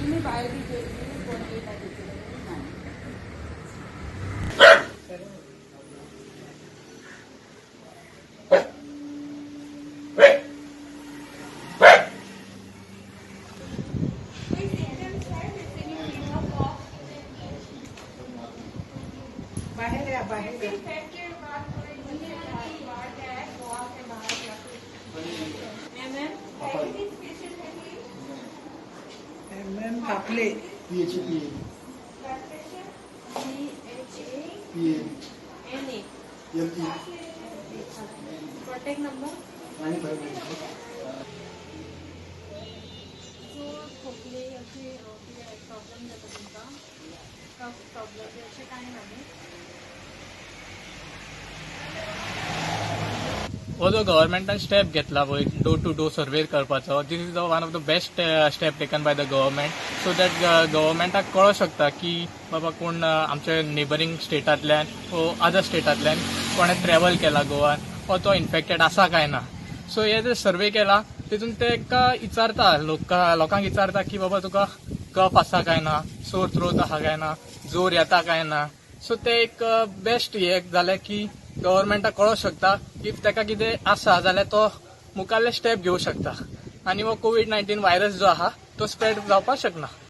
तुम्ही बाहेर कोण येतात बाहेर या बाहेर आपले कॉन्टॅक्ट नंबर खोकले असे प्रॉब्लेम जातो तुमचा कफ प्रॉब्लेम असे काय नाही हो जो गव्हर्नमेंटान स्टेप घेतला पळय डोर टू डोर सर्वे करपाचो this is one of the best step taken by the government so that गव्हर्नमेंटाक कळूं शकता की बाबा कोण आमच्या नेबरिंग स्टेटांतल्यान वो अदर स्टेटांतल्यान कोणें ट्रॅव्हल केला गोवान वो तो इन्फेक्टेड आसा काय ना सो हे जे सर्वे केला तितून ते विचारता लोकांक विचारता की बाबा तुका कफ आसा काय ना सोर थ्रोट आसा काय ना जोर येता काय ना सो ते एक बेस्ट हे जालें की गव्हर्नमेंटाक कळूं शकता इफ ताका कितें आसा जाल्यार तो मुखाल्ले स्टेप घेवं शकता आनी वो कोविड-19 व्हायरस जो आहा तो स्प्रेड जावपाक शकना.